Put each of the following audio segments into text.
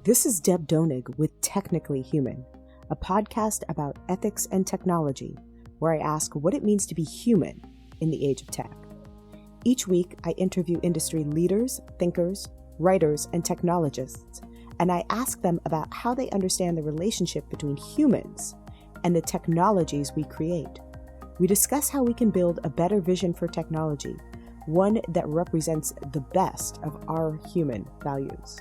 This is Deb Donig with Technically Human, a podcast about ethics and technology, where I ask what it means to be human in the age of tech. Each week, I interview industry leaders, thinkers, writers, and technologists, and I ask them about how they understand the relationship between humans and the technologies we create. We discuss how we can build a better vision for technology, one that represents the best of our human values.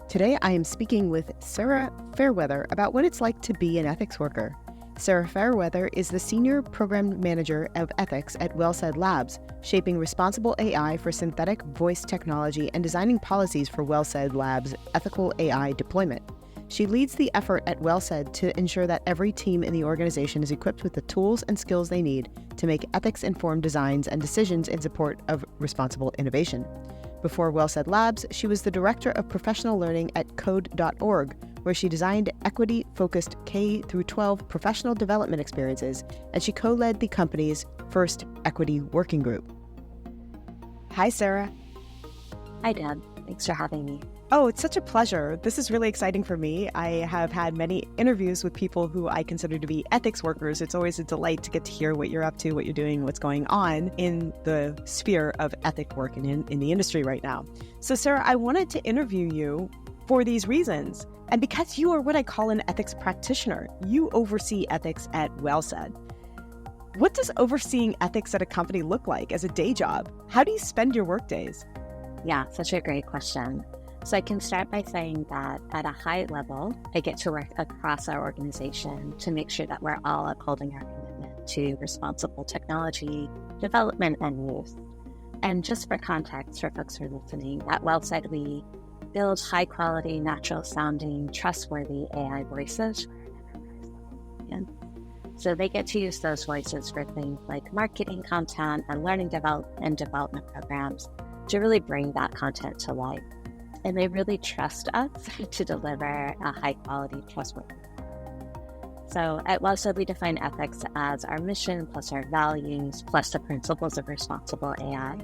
Today, I am speaking with Sarah Fairweather about what it's like to be an ethics worker. Sarah Fairweather is the Senior Program Manager of Ethics at WellSaid Labs, shaping responsible AI for synthetic voice technology and designing policies for WellSaid Labs' ethical AI deployment. She leads the effort at WellSaid to ensure that every team in the organization is equipped with the tools and skills they need to make ethics-informed designs and decisions in support of responsible innovation. Before WellSaid Labs, she was the Director of Professional Learning at Code.org, where she designed equity-focused K-12 professional development experiences, and she co-led the company's first equity working group. Hi, Sarah. Hi, Deb. Thanks for having me. Oh, it's such a pleasure. This is really exciting for me. I have had many interviews with people who I consider to be ethics workers. It's always a delight to get to hear what you're up to, what you're doing, what's going on in the sphere of ethic work and in the industry right now. So, Sarah, I wanted to interview you for these reasons. And because you are what I call an ethics practitioner, you oversee ethics at WellSaid. What does overseeing ethics at a company look like as a day job? How do you spend your work days? Yeah, such a great question. So I can start by saying that at a high level, I get to work across our organization to make sure that we're all upholding our commitment to responsible technology development and use. And just for context for folks who are listening, at WellSaid, we build high-quality, natural-sounding, trustworthy AI voices for our enterprise audience. So they get to use those voices for things like marketing content and learning development programs to really bring that content to life. And they really trust us to deliver a high-quality, trustworthy product. So at WellSaid, we define ethics as our mission plus our values plus the principles of responsible AI.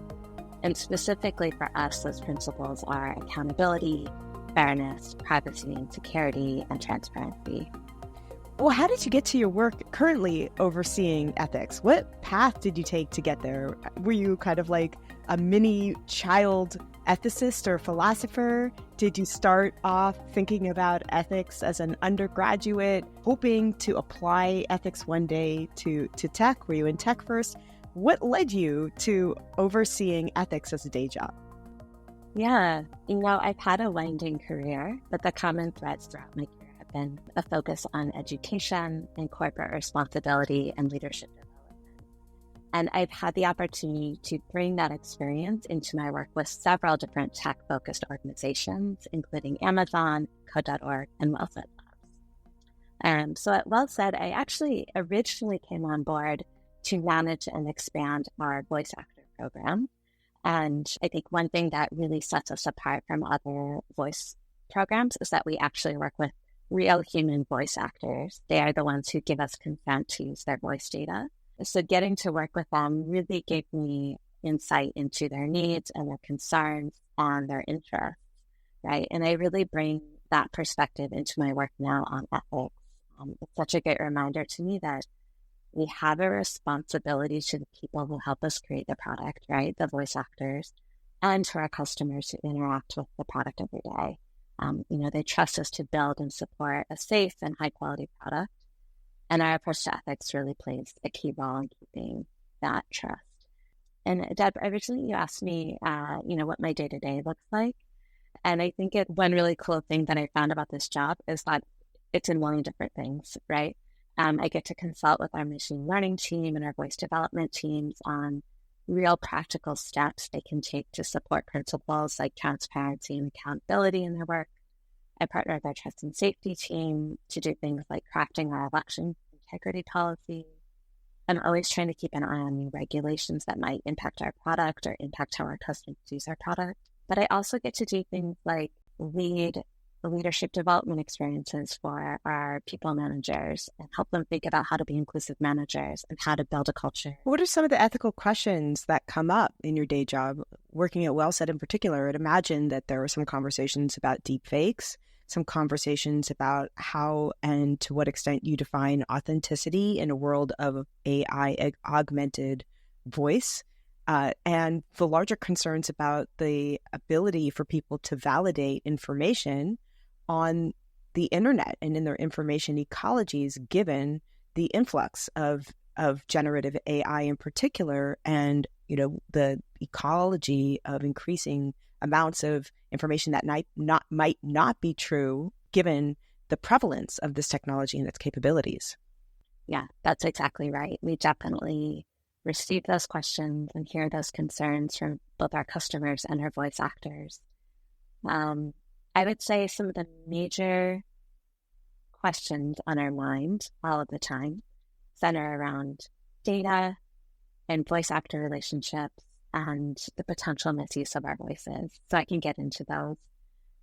And specifically for us, those principles are accountability, fairness, privacy and security, and transparency. Well, how did you get to your work currently overseeing ethics? What path did you take to get there? Were you kind of like a mini child ethicist or philosopher? Did you start off thinking about ethics as an undergraduate, hoping to apply ethics one day to tech? Were you in tech first? What led you to overseeing ethics as a day job? Yeah, I've had a winding career, but the common threads throughout my career have been a focus on education and corporate responsibility and leadership development. And I've had the opportunity to bring that experience into my work with several different tech-focused organizations, including Amazon, Code.org, and WellSaid Labs. So at WellSaid, I actually originally came on board to manage and expand our voice actor program. And I think one thing that really sets us apart from other voice programs is that we actually work with real human voice actors. They are the ones who give us consent to use their voice data. So getting to work with them really gave me insight into their needs and their concerns and their interests, right? And I really bring that perspective into my work now on ethics. It's such a great reminder to me that we have a responsibility to the people who help us create the product, right? The voice actors, and to our customers who interact with the product every day. They trust us to build and support a safe and high quality product. And our approach to ethics really plays a key role in keeping that trust. And Deb, originally you asked me, what my day-to-day looks like. And I think one really cool thing that I found about this job is that it's in one of different things, right? I get to consult with our machine learning team and our voice development teams on real practical steps they can take to support principles like transparency and accountability in their work. I partner with our trust and safety team to do things like crafting our election integrity policy. I'm always trying to keep an eye on new regulations that might impact our product or impact how our customers use our product. But I also get to do things like lead leadership development experiences for our people managers and help them think about how to be inclusive managers and how to build a culture. What are some of the ethical questions that come up in your day job, working at WellSaid in particular? I'd imagine that there are some conversations about deep fakes. some conversations about how and to what extent you define authenticity in a world of AI augmented voice, and the larger concerns about the ability for people to validate information on the internet and in their information ecologies, given the influx of generative AI in particular, and the ecology of increasing amounts of information that might not be true given the prevalence of this technology and its capabilities. Yeah, that's exactly right. We definitely receive those questions and hear those concerns from both our customers and our voice actors. I would say some of the major questions on our mind all of the time center around data and voice actor relationships and the potential misuse of our voices. So I can get into those.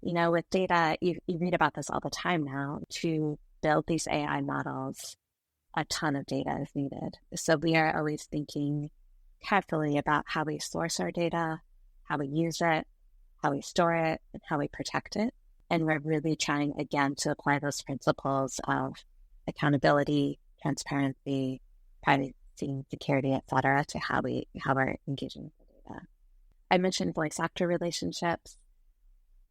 With data, you read about this all the time now. To build these AI models, a ton of data is needed. So we are always thinking carefully about how we source our data, how we use it, how we store it, and how we protect it. And we're really trying, again, to apply those principles of accountability, transparency, privacy, security, et cetera, to how we're engaging with the data. I mentioned voice actor relationships.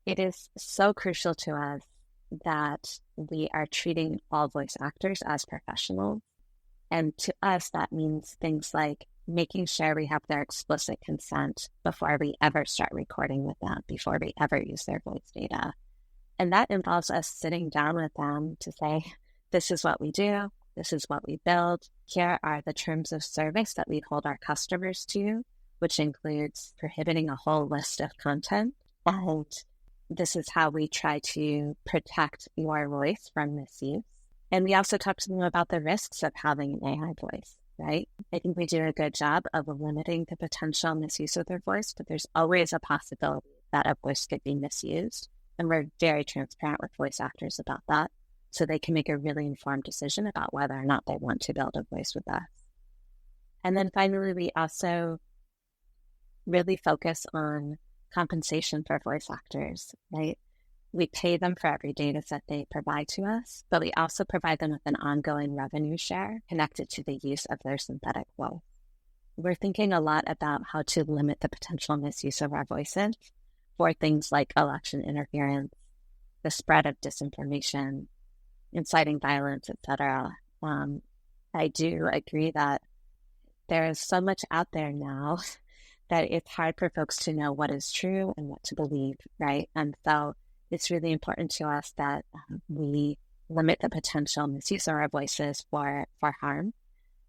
It is so crucial to us that we are treating all voice actors as professionals. And to us, that means things like making sure we have their explicit consent before we ever start recording with them, before we ever use their voice data. And that involves us sitting down with them to say, this is what we do, this is what we build, here are the terms of service that we hold our customers to, which includes prohibiting a whole list of content. And this is how we try to protect your voice from misuse. And we also talk to them about the risks of having an AI voice, right? I think we do a good job of limiting the potential misuse of their voice, but there's always a possibility that a voice could be misused. And we're very transparent with voice actors about that, so they can make a really informed decision about whether or not they want to build a voice with us. And then finally, we also really focus on compensation for voice actors, right? We pay them for every data set they provide to us, but we also provide them with an ongoing revenue share connected to the use of their synthetic voice. We're thinking a lot about how to limit the potential misuse of our voices for things like election interference, the spread of disinformation, inciting violence, etc. I do agree that there is so much out there now that it's hard for folks to know what is true and what to believe, right? And so it's really important to us that we limit the potential misuse of our voices for harm.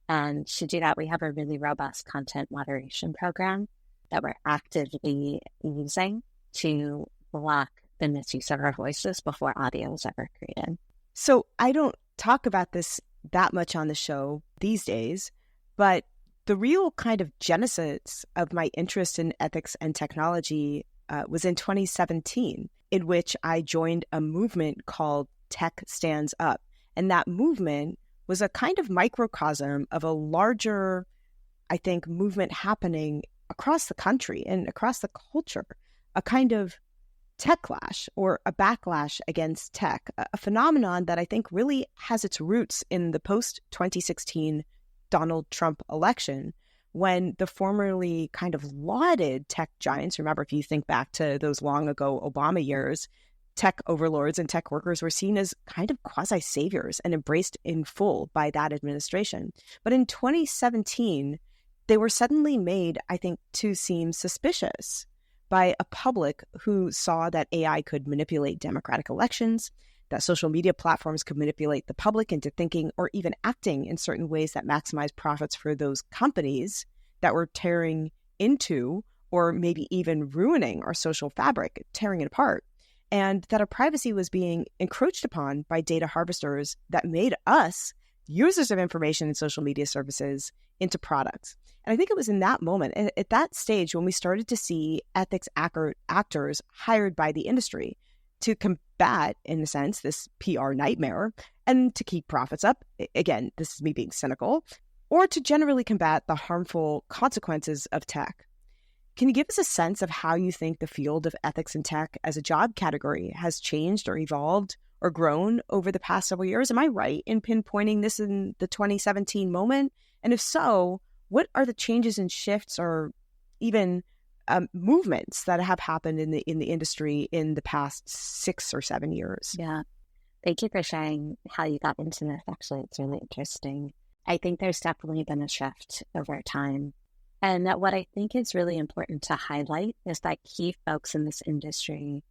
And to do that, we have a really robust content moderation program that we're actively using to block the misuse of our voices before audio is ever created. So I don't talk about this that much on the show these days, but the real kind of genesis of my interest in ethics and technology was in 2017, in which I joined a movement called Tech Stands Up. And that movement was a kind of microcosm of a larger, I think, movement happening across the country and across the culture, a kind of techlash or a backlash against tech, a phenomenon that I think really has its roots in the post-2016 Donald Trump election, when the formerly kind of lauded tech giants, remember, if you think back to those long ago Obama years, tech overlords and tech workers were seen as kind of quasi-saviors and embraced in full by that administration. But in 2017, they were suddenly made, I think, to seem suspicious by a public who saw that AI could manipulate democratic elections, that social media platforms could manipulate the public into thinking or even acting in certain ways that maximize profits for those companies that were tearing into or maybe even ruining our social fabric, tearing it apart, and that our privacy was being encroached upon by data harvesters that made us, users of information and social media services, into products. And I think it was in that moment, and at that stage, when we started to see ethics actors hired by the industry to combat, in a sense, this PR nightmare and to keep profits up. Again, this is me being cynical, or to generally combat the harmful consequences of tech. Can you give us a sense of how you think the field of ethics and tech as a job category has changed or evolved or grown over the past several years? Am I right in pinpointing this in the 2017 moment? And if so, what are the changes and shifts or even movements that have happened in the industry in the past 6 or 7 years? Yeah. Thank you for sharing how you got into this. Actually, it's really interesting. I think there's definitely been a shift over time. And that what I think is really important to highlight is that key folks in this industry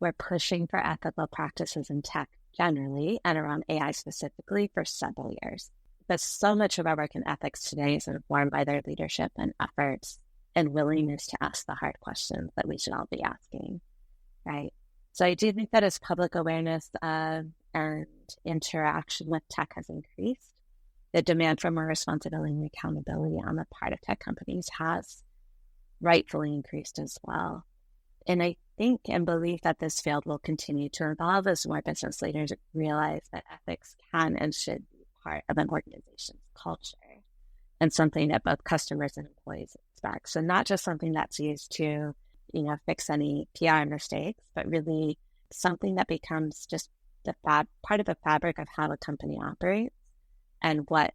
were pushing for ethical practices in tech generally and around AI specifically for several years. But so much of our work in ethics today is informed by their leadership and efforts and willingness to ask the hard questions that we should all be asking, right? So I do think that as public awareness and interaction with tech has increased, the demand for more responsibility and accountability on the part of tech companies has rightfully increased as well. And I think and believe that this field will continue to evolve as more business leaders realize that ethics can and should be part of an organization's culture and something that both customers and employees expect. So not just something that's used to, fix any PR mistakes, but really something that becomes just part of the fabric of how a company operates and what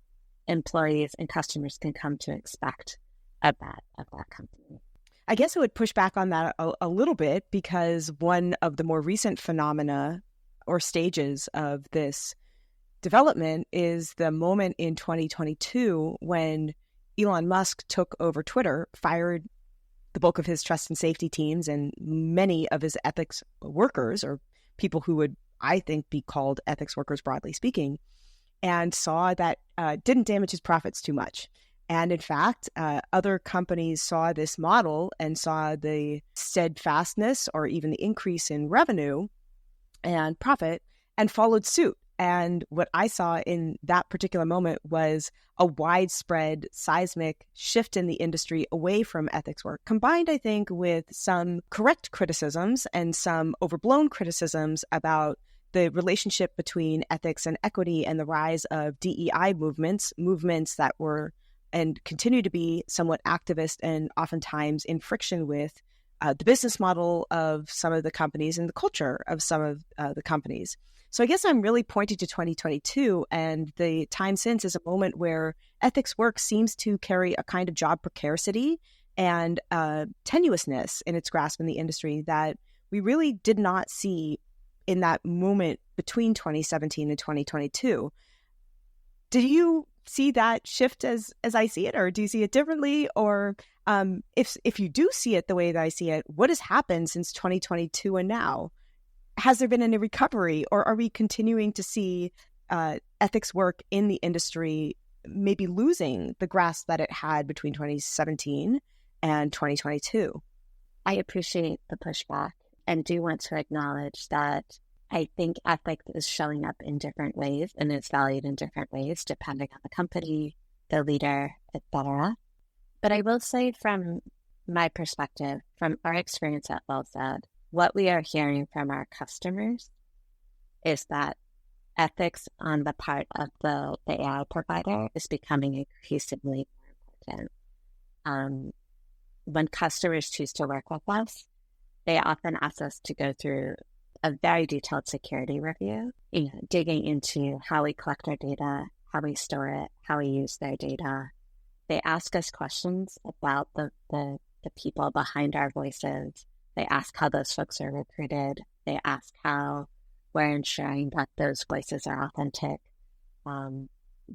employees and customers can come to expect of that company. I guess I would push back on that a little bit, because one of the more recent phenomena or stages of this development is the moment in 2022 when Elon Musk took over Twitter, fired the bulk of his trust and safety teams and many of his ethics workers, or people who would, I think, be called ethics workers broadly speaking, and saw that didn't damage his profits too much. And in fact, other companies saw this model and saw the steadfastness or even the increase in revenue and profit and followed suit. And what I saw in that particular moment was a widespread seismic shift in the industry away from ethics work, combined, I think, with some correct criticisms and some overblown criticisms about the relationship between ethics and equity and the rise of DEI movements that were and continue to be somewhat activist and oftentimes in friction with the business model of some of the companies and the culture of some of the companies. So I guess I'm really pointing to 2022 and the time since as a moment where ethics work seems to carry a kind of job precarity and tenuousness in its grasp in the industry that we really did not see in that moment between 2017 and 2022. Did you see that shift as I see it, or do you see it differently? Or if you do see it the way that I see it, what has happened since 2022 and now? Has there been any recovery, or are we continuing to see ethics work in the industry maybe losing the grasp that it had between 2017 and 2022? I appreciate the pushback and do want to acknowledge that I think ethics is showing up in different ways and is valued in different ways depending on the company, the leader, etc. But I will say from my perspective, from our experience at WellSaid, what we are hearing from our customers is that ethics on the part of the AI provider is becoming increasingly more important. When customers choose to work with us, they often ask us to go through a very detailed security review, digging into how we collect our data, how we store it, how we use their data. They ask us questions about the people behind our voices. They ask how those folks are recruited. They ask how we're ensuring that those voices are authentic.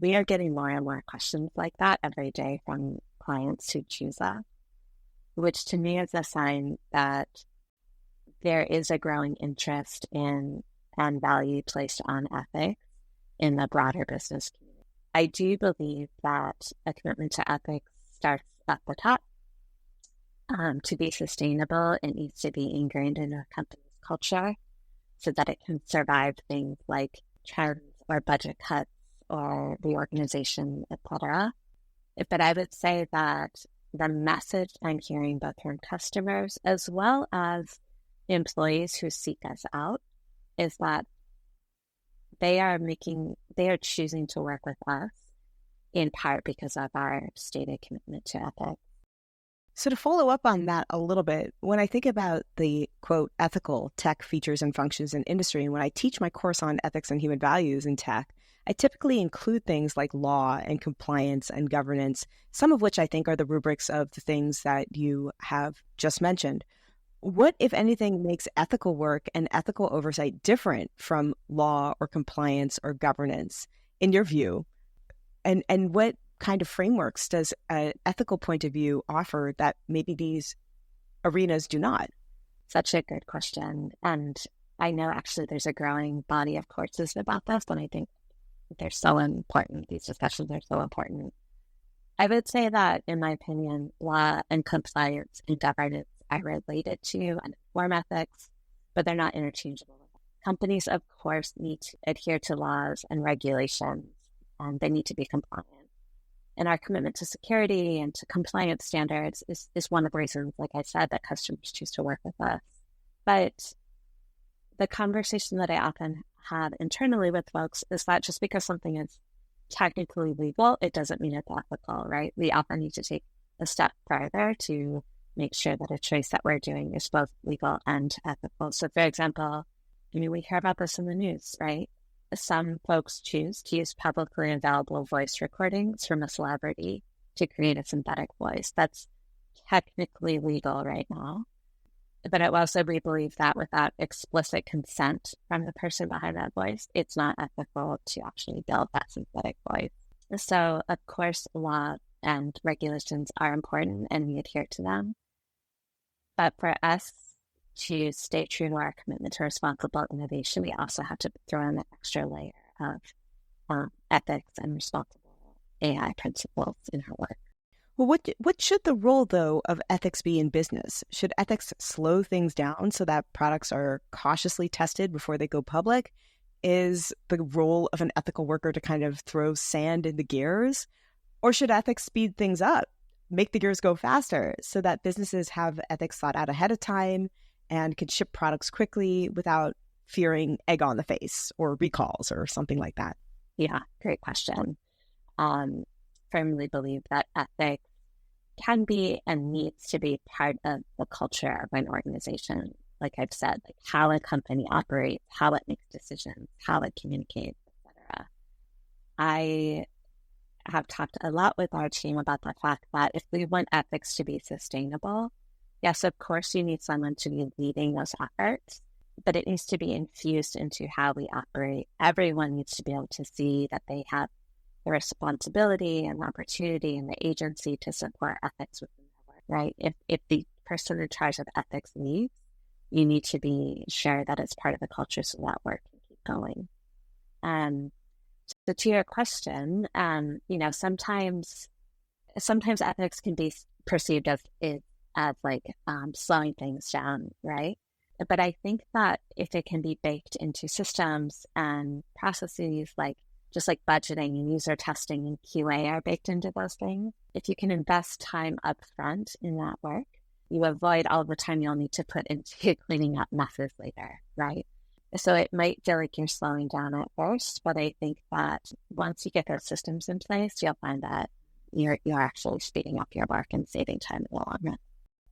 We are getting more and more questions like that every day from clients who choose us, which to me is a sign that there is a growing interest in and value placed on ethics in the broader business community. I do believe that a commitment to ethics starts at the top. To be sustainable, it needs to be ingrained in a company's culture so that it can survive things like trends or budget cuts or reorganization, etc. But I would say that the message I'm hearing both from customers as well as employees who seek us out is that they are choosing to work with us in part because of our stated commitment to ethics. So to follow up on that a little bit, when I think about the, quote, ethical tech features and functions in industry, and when I teach my course on ethics and human values in tech, I typically include things like law and compliance and governance, some of which I think are the rubrics of the things that you have just mentioned. What, if anything, makes ethical work and ethical oversight different from law or compliance or governance, in your view? And what kind of frameworks does an ethical point of view offer that maybe these arenas do not? Such a good question. And I know actually there's a growing body of courses about this, and I think they're so important. These discussions are so important. I would say that, in my opinion, law and compliance and governance are related to and inform ethics, but they're not interchangeable. Companies, of course, need to adhere to laws and regulations, and they need to be compliant. And our commitment to security and to compliance standards is one of the reasons, like I said, that customers choose to work with us. But the conversation that I often have internally with folks is that just because something is technically legal, it doesn't mean it's ethical, right? We often need to take a step further to make sure that a choice that we're doing is both legal and ethical. So, for example, we hear about this in the news, right? Some folks choose to use publicly available voice recordings from a celebrity to create a synthetic voice. That's technically legal right now. But also we believe that without explicit consent from the person behind that voice, it's not ethical to actually build that synthetic voice. So, of course, law and regulations are important and we adhere to them. But for us to stay true to our commitment to responsible innovation, we also have to throw in an extra layer of ethics and responsible AI principles in our work. Well, what should the role, though, of ethics be in business? Should ethics slow things down so that products are cautiously tested before they go public? Is the role of an ethical worker to kind of throw sand in the gears? Or should ethics speed things up, make the gears go faster so that businesses have ethics thought out ahead of time and can ship products quickly without fearing egg on the face or recalls or something like that? Yeah, great question. Firmly believe that ethics can be and needs to be part of the culture of an organization. Like I've said, like how a company operates, how it makes decisions, how it communicates, etc. I have talked a lot with our team about the fact that if we want ethics to be sustainable, yes, of course, you need someone to be leading those efforts, but it needs to be infused into how we operate. Everyone needs to be able to see that they have the responsibility and opportunity and the agency to support ethics within their work, right? If the person in charge of ethics leaves, you need to be sure that it's part of the culture so that work can keep going. So to your question, sometimes ethics can be perceived as like slowing things down, right? But I think that if it can be baked into systems and processes just like budgeting and user testing and QA are baked into those things, if you can invest time up front in that work, you avoid all the time you'll need to put into cleaning up messes later, right? So it might feel like you're slowing down at first, but I think that once you get those systems in place, you'll find that you're actually speeding up your work and saving time in the long run.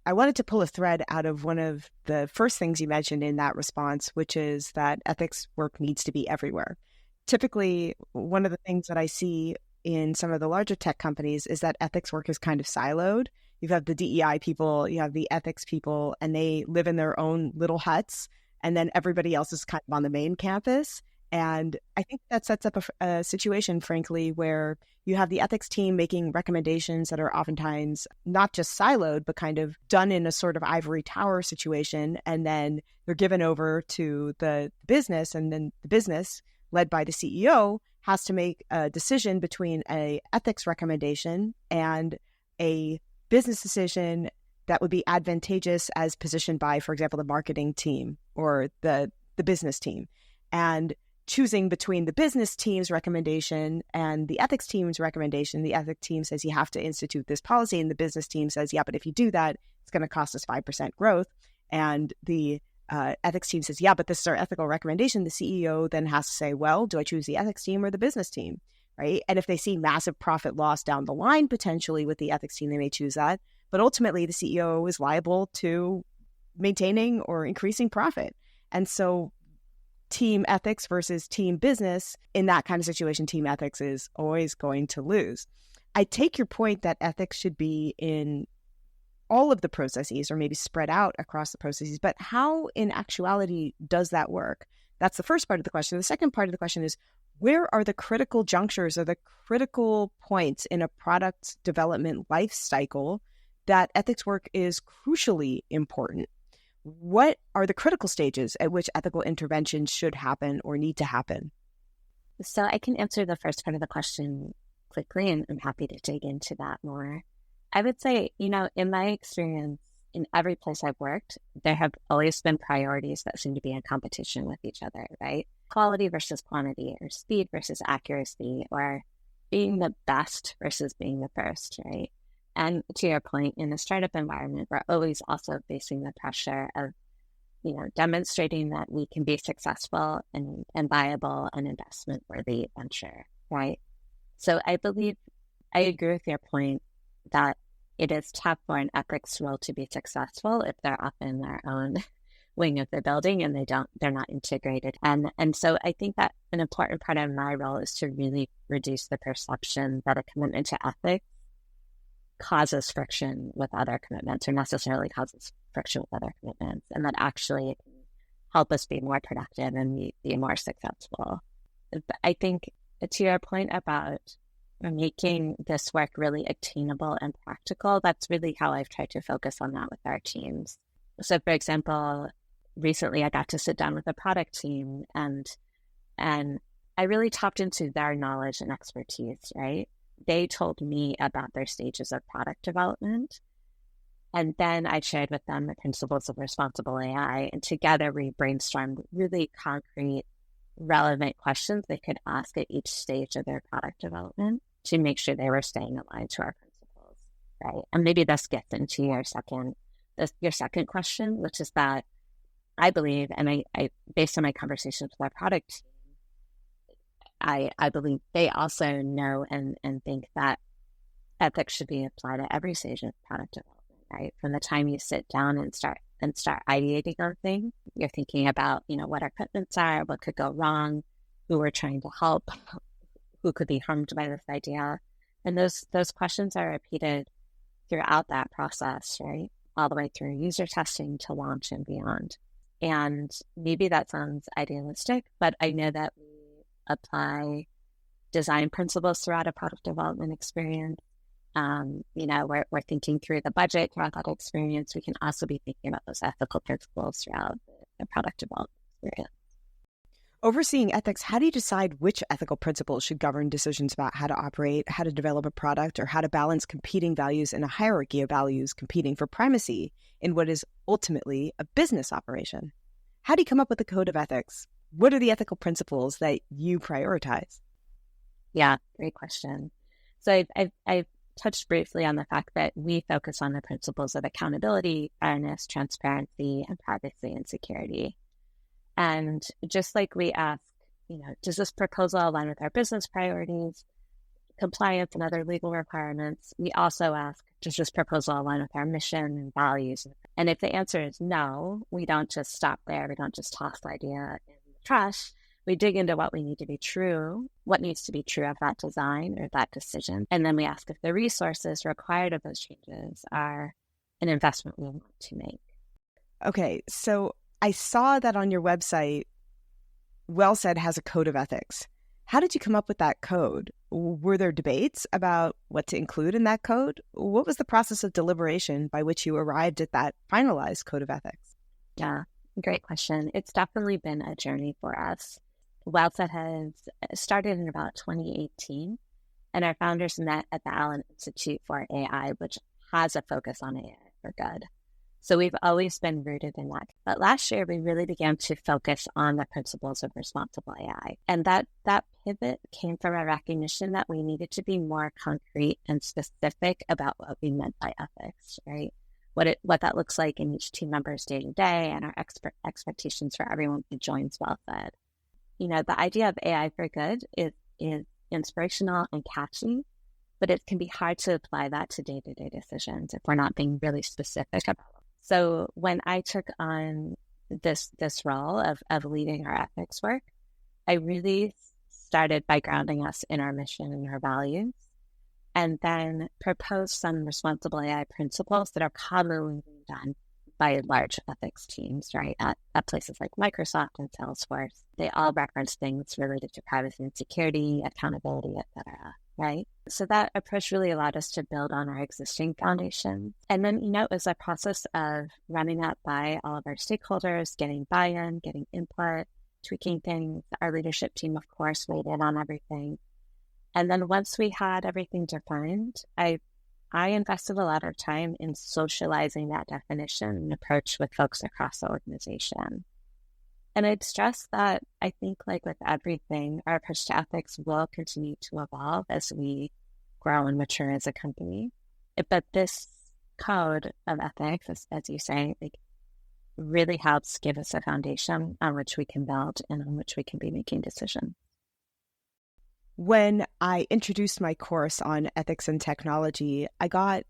I wanted to pull a thread out of one of the first things you mentioned in that response, which is that ethics work needs to be everywhere. Typically, one of the things that I see in some of the larger tech companies is that ethics work is kind of siloed. You have the DEI people, you have the ethics people, and they live in their own little huts. And then everybody else is kind of on the main campus. And I think that sets up a situation, frankly, where you have the ethics team making recommendations that are oftentimes not just siloed, but kind of done in a sort of ivory tower situation. And then they're given over to the business, and then the business, led by the CEO, has to make a decision between an ethics recommendation and a business decision that would be advantageous as positioned by, for example, the marketing team or the business team. And choosing between the business team's recommendation and the ethics team's recommendation, the ethics team says you have to institute this policy, and the business team says, yeah, but if you do that, it's going to cost us 5% growth. And the ethics team says, yeah, but this is our ethical recommendation. The CEO then has to say, well, do I choose the ethics team or the business team? right? And if they see massive profit loss down the line, potentially with the ethics team, they may choose that. But ultimately, the CEO is liable to maintaining or increasing profit. And so team ethics versus team business, in that kind of situation, team ethics is always going to lose. I take your point that ethics should be in all of the processes or maybe spread out across the processes, but how in actuality does that work? That's the first part of the question. The second part of the question is, where are the critical junctures or the critical points in a product development life cycle that ethics work is crucially important? What are the critical stages at which ethical intervention should happen or need to happen? So I can answer the first part of the question quickly, and I'm happy to dig into that more. I would say, in my experience, in every place I've worked, there have always been priorities that seem to be in competition with each other, right? Quality versus quantity, or speed versus accuracy, or being the best versus being the first, right? And to your point, in a startup environment, we're always also facing the pressure of, demonstrating that we can be successful and viable and investment-worthy venture, right? So I agree with your point that it is tough for an ethics role to be successful if they're up in their own wing of the building and they're not integrated. And so I think that an important part of my role is to really reduce the perception that a commitment to ethics causes friction with other commitments, or necessarily causes friction with other commitments, and that actually it can help us be more productive and be more successful. I think to your point about making this work really attainable and practical, that's really how I've tried to focus on that with our teams. So, for example, recently I got to sit down with a product team and I really tapped into their knowledge and expertise, right? They told me about their stages of product development. And then I shared with them the principles of responsible AI. And together we brainstormed really concrete, relevant questions they could ask at each stage of their product development to make sure they were staying aligned to our principles, right? And maybe this gets into your second question, which is that I believe, and I based on my conversations with our product team, I believe they also know and think that ethics should be applied at every stage of product development, right? From the time you sit down and start ideating on things, you're thinking about, what our commitments are, what could go wrong, who we're trying to help, who could be harmed by this idea. And those questions are repeated throughout that process, right? All the way through user testing to launch and beyond. And maybe that sounds idealistic, but I know that we apply design principles throughout a product development experience. We're thinking through the budget throughout that experience. We can also be thinking about those ethical principles throughout the product development experience. Overseeing ethics, how do you decide which ethical principles should govern decisions about how to operate, how to develop a product, or how to balance competing values in a hierarchy of values competing for primacy in what is ultimately a business operation? How do you come up with a code of ethics? What are the ethical principles that you prioritize? Yeah, great question. So I've touched briefly on the fact that we focus on the principles of accountability, fairness, transparency, and privacy and security. And just like we ask, does this proposal align with our business priorities, compliance, and other legal requirements? We also ask, does this proposal align with our mission and values? And if the answer is no, we don't just stop there. We don't just toss the idea in the trash. We dig into what needs to be true of that design or that decision. And then we ask if the resources required of those changes are an investment we want to make. Okay, so I saw that on your website, WellSaid has a code of ethics. How did you come up with that code? Were there debates about what to include in that code? What was the process of deliberation by which you arrived at that finalized code of ethics? Yeah, great question. It's definitely been a journey for us. WellSaid has started in about 2018, and our founders met at the Allen Institute for AI, which has a focus on AI for good. So we've always been rooted in that. But last year, we really began to focus on the principles of responsible AI. And that pivot came from a recognition that we needed to be more concrete and specific about what we meant by ethics, right? What that looks like in each team member's day-to-day and our expectations for everyone who joins WellSaid. The idea of AI for good is inspirational and catchy, but it can be hard to apply that to day-to-day decisions if we're not being really specific about it. So when I took on this role of leading our ethics work, I really started by grounding us in our mission and our values, and then proposed some responsible AI principles that are commonly done by large ethics teams, right? At places like Microsoft and Salesforce. They all reference things related to privacy and security, accountability, et cetera, right? So that approach really allowed us to build on our existing foundation. And then, it was a process of running that by all of our stakeholders, getting buy-in, getting input, tweaking things. Our leadership team, of course, weighed in on everything. And then once we had everything defined, I invested a lot of time in socializing that definition and approach with folks across the organization. And I'd stress that I think, like with everything, our approach to ethics will continue to evolve as we grow and mature as a company. But this code of ethics, as you say, really helps give us a foundation on which we can build and on which we can be making decisions. When I introduced my course on ethics and technology, I got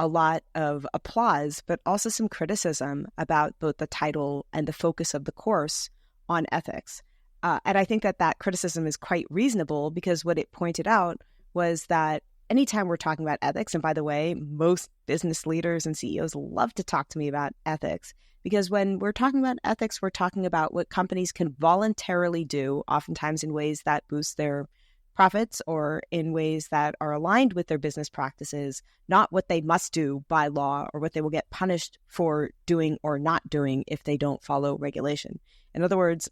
a lot of applause, but also some criticism about both the title and the focus of the course on ethics. And I think that criticism is quite reasonable, because what it pointed out was that anytime we're talking about ethics, and by the way, most business leaders and CEOs love to talk to me about ethics, because when we're talking about ethics, we're talking about what companies can voluntarily do, oftentimes in ways that boost their profits or in ways that are aligned with their business practices, not what they must do by law or what they will get punished for doing or not doing if they don't follow regulation. In other words,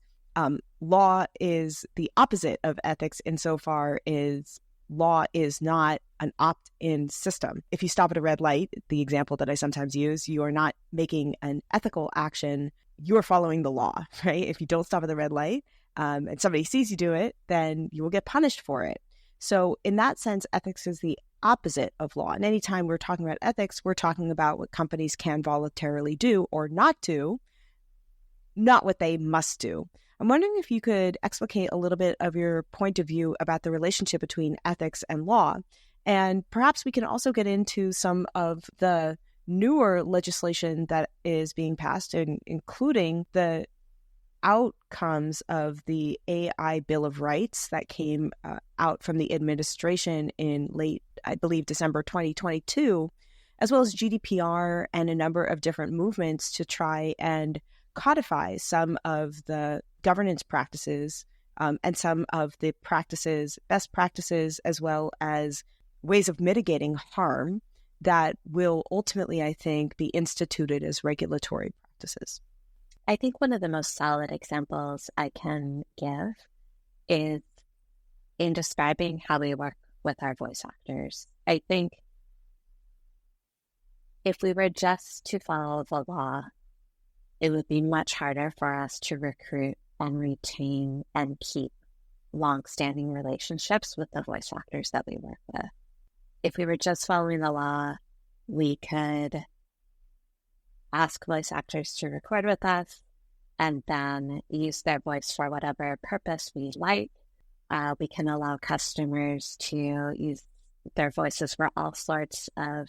law is the opposite of ethics insofar as law is not an opt-in system. If you stop at a red light, the example that I sometimes use, you are not making an ethical action, you are following the law, right? If you don't stop at the red light, and somebody sees you do it, then you will get punished for it. So in that sense, ethics is the opposite of law. And anytime we're talking about ethics, we're talking about what companies can voluntarily do or not do, not what they must do. I'm wondering if you could explicate a little bit of your point of view about the relationship between ethics and law. And perhaps we can also get into some of the newer legislation that is being passed, including the outcomes of the AI Bill of Rights that came out from the administration in late, I believe, December 2022, as well as GDPR and a number of different movements to try and codify some of the governance practices and some of the practices, best practices, as well as ways of mitigating harm that will ultimately, I think, be instituted as regulatory practices. I think one of the most solid examples I can give is in describing how we work with our voice actors. I think if we were just to follow the law, it would be much harder for us to recruit and retain and keep long-standing relationships with the voice actors that we work with. If we were just following the law, we could ask voice actors to record with us and then use their voice for whatever purpose we like. We can allow customers to use their voices for all sorts of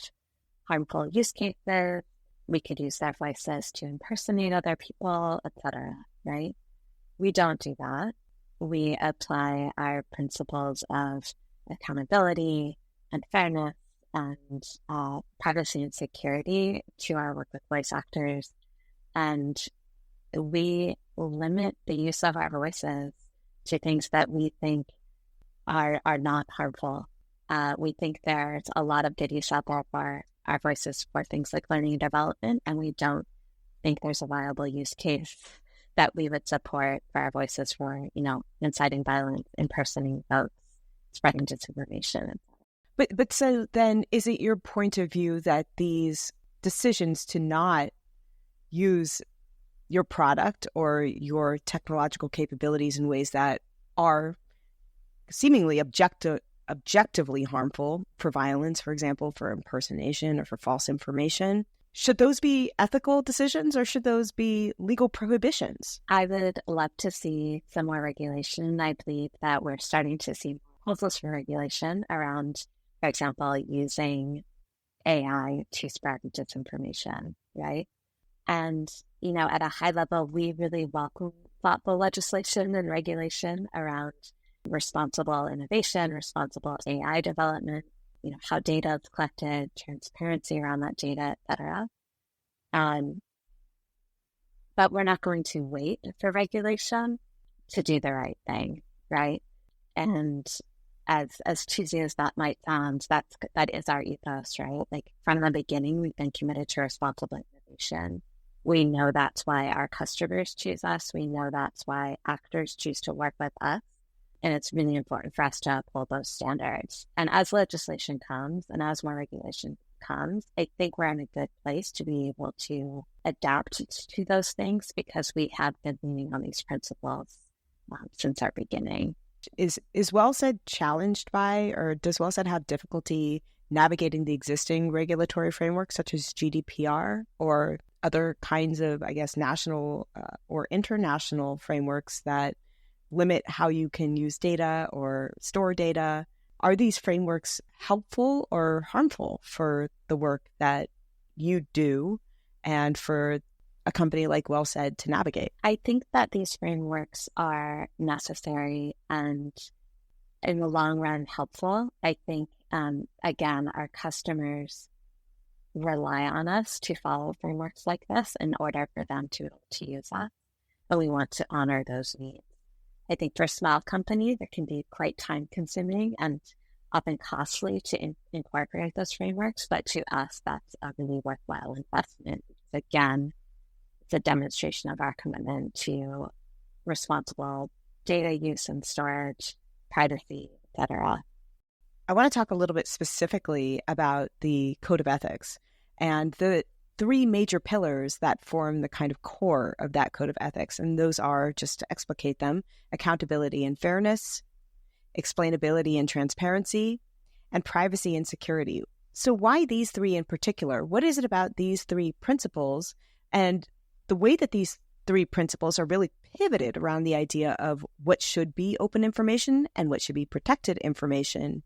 harmful use cases. We could use their voices to impersonate other people, etc., right? We don't do that. We apply our principles of accountability and fairness and privacy and security to our work with voice actors. And we limit the use of our voices to things that we think are not harmful. We think there's a lot of good use out there for our voices for things like learning and development, and we don't think there's a viable use case that we would support for our voices for, inciting violence, impersonating votes, spreading disinformation. But so then, is it your point of view that these decisions to not use your product or your technological capabilities in ways that are seemingly objectively harmful for violence, for example, for impersonation or for false information, should those be ethical decisions or should those be legal prohibitions? I would love to see some more regulation. I believe that we're starting to see more proposals for regulation around, for example, using AI to spread disinformation, right? And, at a high level, we really welcome thoughtful legislation and regulation around responsible innovation, responsible AI development, how data is collected, transparency around that data, et cetera. But we're not going to wait for regulation to do the right thing, right? And as cheesy as that might sound, that is our ethos, right? Like from the beginning, we've been committed to responsible innovation. We know that's why our customers choose us. We know that's why actors choose to work with us. And it's really important for us to uphold those standards. And as legislation comes and as more regulation comes, I think we're in a good place to be able to adapt to those things because we have been leaning on these principles since our beginning. Is WellSaid challenged by, or does WellSaid have difficulty navigating the existing regulatory frameworks such as GDPR or other kinds of, I guess, national or international frameworks that limit how you can use data or store data? Are these frameworks helpful or harmful for the work that you do and for a company like WellSaid to navigate? I think that these frameworks are necessary and in the long run helpful. I think, again, our customers rely on us to follow frameworks like this in order for them to use us. And we want to honor those needs. I think for a small company, that can be quite time consuming and often costly to incorporate those frameworks. But to us, that's a really worthwhile investment. Again, it's a demonstration of our commitment to responsible data use and storage, privacy, et cetera. I want to talk a little bit specifically about the Code of Ethics and the three major pillars that form the kind of core of that Code of Ethics. And those are, just to explicate them, accountability and fairness, explainability and transparency, and privacy and security. So why these three in particular? What is it about these three principles and the way that these three principles are really pivoted around the idea of what should be open information and what should be protected information?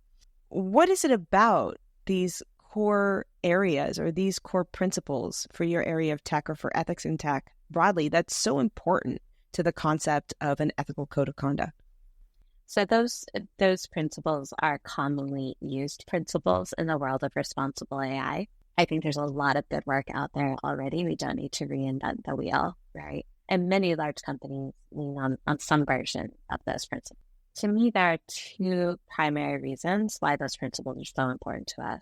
What is it about these core areas or these core principles for your area of tech or for ethics in tech broadly that's so important to the concept of an ethical code of conduct? So those principles are commonly used principles in the world of responsible AI. I think there's a lot of good work out there already. We don't need to reinvent the wheel, right? And many large companies lean on some version of those principles. To me, there are two primary reasons why those principles are so important to us.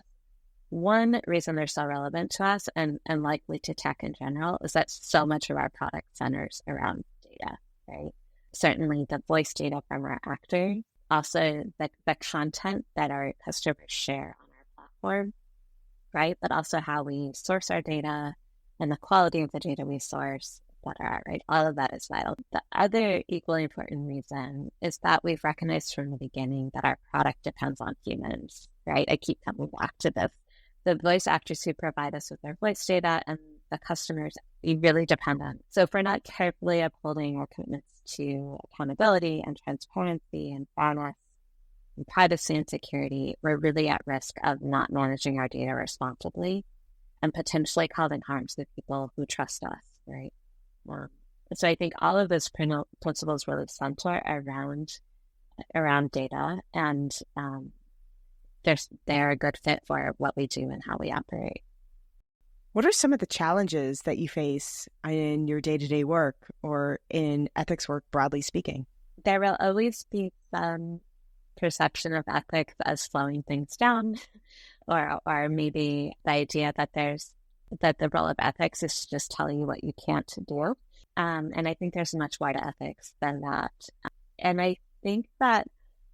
One reason they're so relevant to us and likely to tech in general is that so much of our product centers around data, right? Certainly the voice data from our actors, also the content that our customers share on our platform, right? But also how we source our data and the quality of the data we source, et cetera, right? All of that is vital. The other equally important reason is that we've recognized from the beginning that our product depends on humans, right? I keep coming back to this. The voice actors who provide us with their voice data and the customers we really depend on. So if we're not carefully upholding our commitments to accountability and transparency and fairness and privacy and security, we're really at risk of not managing our data responsibly and potentially causing harm to the people who trust us, right? So I think all of those principles really center around data, and they're a good fit for what we do and how we operate. What are some of the challenges that you face in your day-to-day work or in ethics work, broadly speaking? There will always be some perception of ethics as slowing things down, or maybe the idea that the role of ethics is to just tell you what you can't do. And I think there's much wider ethics than that. And I think that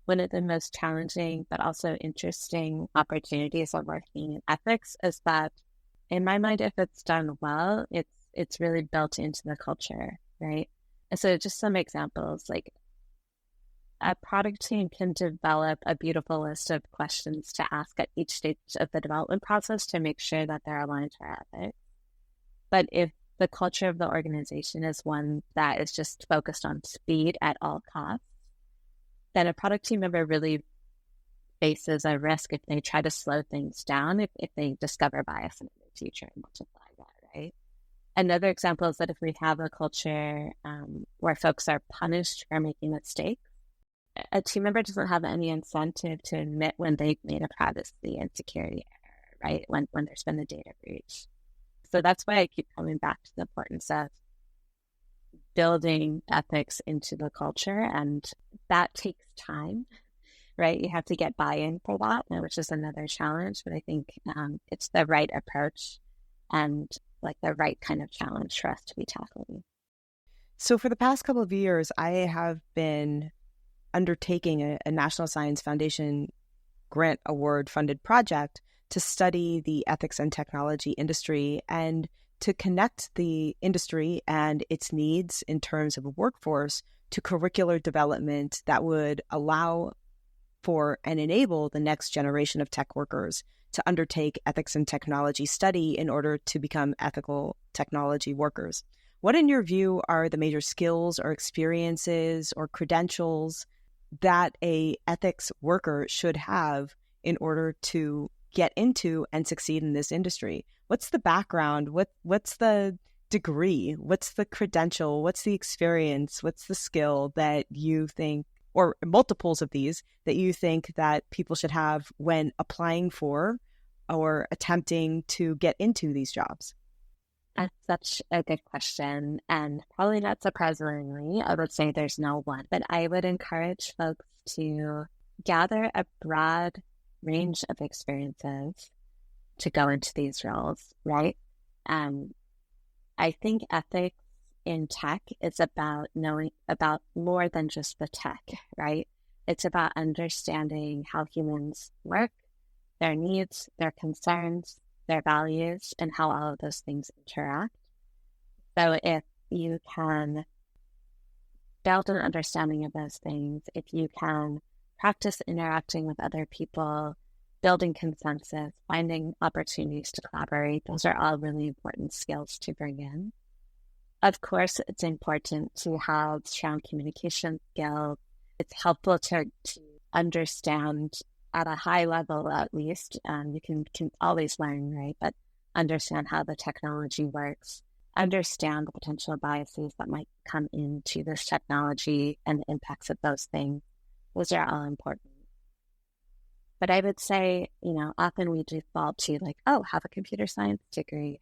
one of the most challenging but also interesting opportunities of working in ethics is that, in my mind, if it's done well, it's really built into the culture, right? And so just some examples, like a product team can develop a beautiful list of questions to ask at each stage of the development process to make sure that they're aligned to our ethics. But if the culture of the organization is one that is just focused on speed at all costs, then a product team member really faces a risk if they try to slow things down, if they discover bias in the future and multiply that, right? Another example is that if we have a culture where folks are punished for making mistakes, a team member doesn't have any incentive to admit when they've made a privacy and security error, right? When there's been a data breach. So that's why I keep coming back to the importance of building ethics into the culture. And that takes time, right? You have to get buy-in for that, which is another challenge. But I think it's the right approach and like the right kind of challenge for us to be tackling. So for the past couple of years, I have been undertaking a National Science Foundation grant award funded project to study the ethics and technology industry and to connect the industry and its needs in terms of a workforce to curricular development that would allow for and enable the next generation of tech workers to undertake ethics and technology study in order to become ethical technology workers. What, in your view, are the major skills or experiences or credentials that a ethics worker should have in order to get into and succeed in this industry? What's the background? What's the degree? What's the credential? What's the experience? What's the skill that you think, or multiples of these, that you think that people should have when applying for or attempting to get into these jobs? That's such a good question. And probably not surprisingly, I would say there's no one, but I would encourage folks to gather a broad range of experiences to go into these roles, right? I think ethics in tech is about knowing about more than just the tech, right? It's about understanding how humans work, their needs, their concerns, their values, and how all of those things interact. So if you can build an understanding of those things, if you can practice interacting with other people, building consensus, finding opportunities to collaborate, those are all really important skills to bring in. Of course, it's important to have strong communication skills. It's helpful to understand at a high level, at least. You can always learn, right? But understand how the technology works, understand the potential biases that might come into this technology and the impacts of those things. Those are all important. But I would say, often we default to like, have a computer science degree,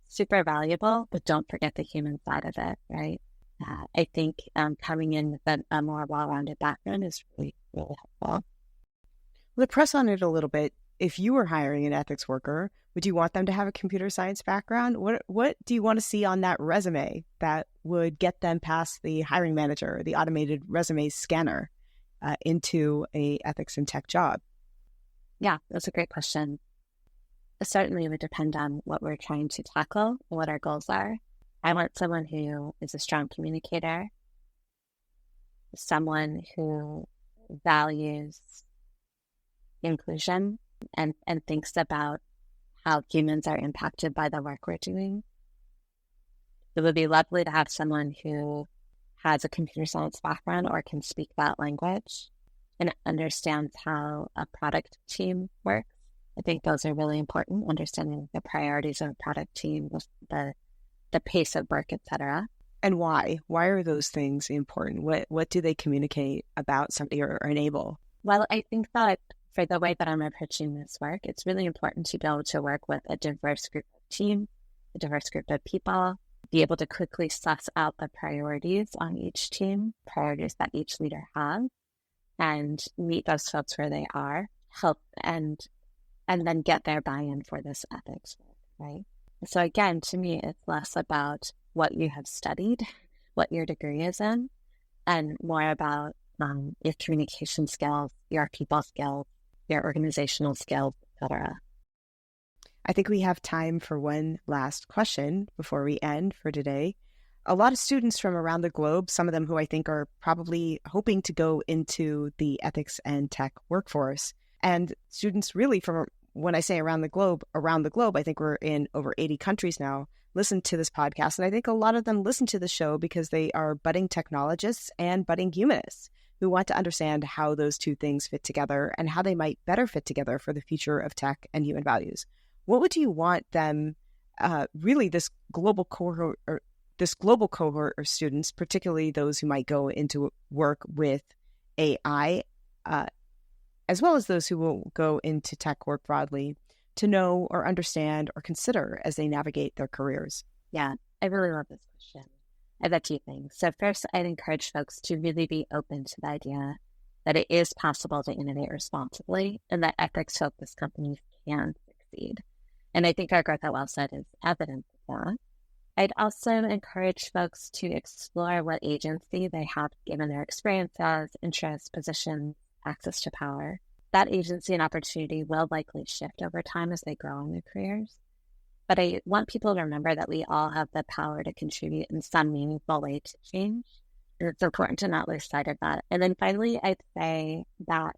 super valuable, but don't forget the human side of it, right? I think coming in with a more well-rounded background is really, really helpful. Let's press on it a little bit. If you were hiring an ethics worker, would you want them to have a computer science background? What do you want to see on that resume that would get them past the hiring manager, the automated resume scanner, into a ethics and tech job? Yeah, that's a great question. Certainly, it would depend on what we're trying to tackle and what our goals are. I want someone who is a strong communicator, someone who values inclusion and thinks about how humans are impacted by the work we're doing. It would be lovely to have someone who has a computer science background or can speak that language and understands how a product team works. I think those are really important, understanding the priorities of a product team, the pace of work, etc. And why? Why are those things important? What do they communicate about somebody or enable? Well, I think that for the way that I'm approaching this work, it's really important to be able to work with a diverse group of team, a diverse group of people, be able to quickly suss out the priorities on each team, priorities that each leader has, and meet those folks where they are, help and then get their buy-in for this ethics work, right? So again, to me, it's less about what you have studied, what your degree is in, and more about your communication skills, your people skills, your organizational skills, etc. I think we have time for one last question before we end for today. A lot of students from around the globe, some of them who I think are probably hoping to go into the ethics and tech workforce, and students really from, when I say around the globe, I think we're in over 80 countries now, listen to this podcast. And I think a lot of them listen to the show because they are budding technologists and budding humanists who want to understand how those two things fit together and how they might better fit together for the future of tech and human values. What would you want them, really this global cohort of students, particularly those who might go into work with AI, as well as those who will go into tech work broadly, to know or understand or consider as they navigate their careers? Yeah, I really love this question. I have a few things. So first, I'd encourage folks to really be open to the idea that it is possible to innovate responsibly and that ethics-focused companies can succeed. And I think our growth at WellSaid is evidence of that. I'd also encourage folks to explore what agency they have given their experiences, interests, positions, access to power. That agency and opportunity will likely shift over time as they grow in their careers. But I want people to remember that we all have the power to contribute in some meaningful way to change. And it's important to not lose sight of that. And then finally, I'd say that,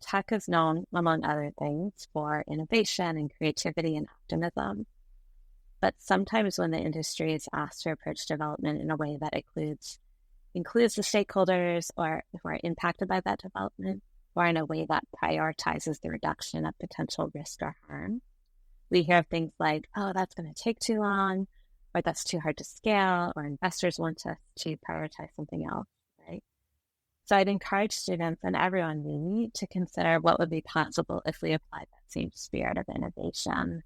tech is known, among other things, for innovation and creativity and optimism. But sometimes when the industry is asked to approach development in a way that includes the stakeholders or who are impacted by that development, or in a way that prioritizes the reduction of potential risk or harm, we hear things like, oh, that's going to take too long, or that's too hard to scale, or investors want us to prioritize something else, right? So I'd encourage students and everyone really to consider what would be possible if we applied that same spirit of innovation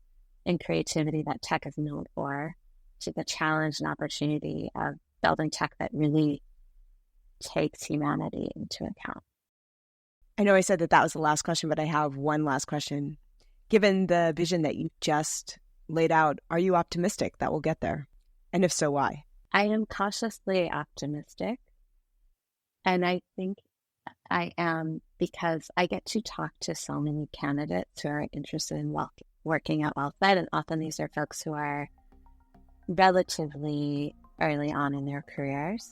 and creativity that tech is known for to the challenge and opportunity of building tech that really takes humanity into account. I know I said that was the last question, but I have one last question. Given the vision that you just laid out, are you optimistic that we'll get there? And if so, why? I am cautiously optimistic. And I think I am because I get to talk to so many candidates who are interested in working at WellSaid. And often these are folks who are relatively early on in their careers.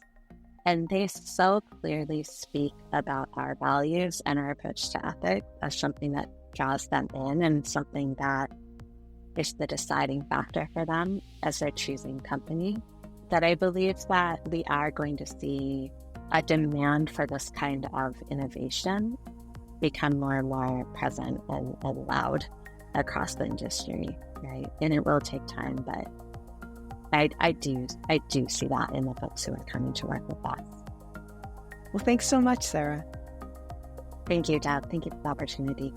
And they so clearly speak about our values and our approach to ethics as something that draws them in and something that is the deciding factor for them as they're choosing company, that I believe that we are going to see a demand for this kind of innovation become more and more present and loud across the industry, right? And it will take time, but I do see that in the folks who are coming to work with us. Well, thanks so much, Sarah. Thank you, Deb. Thank you for the opportunity.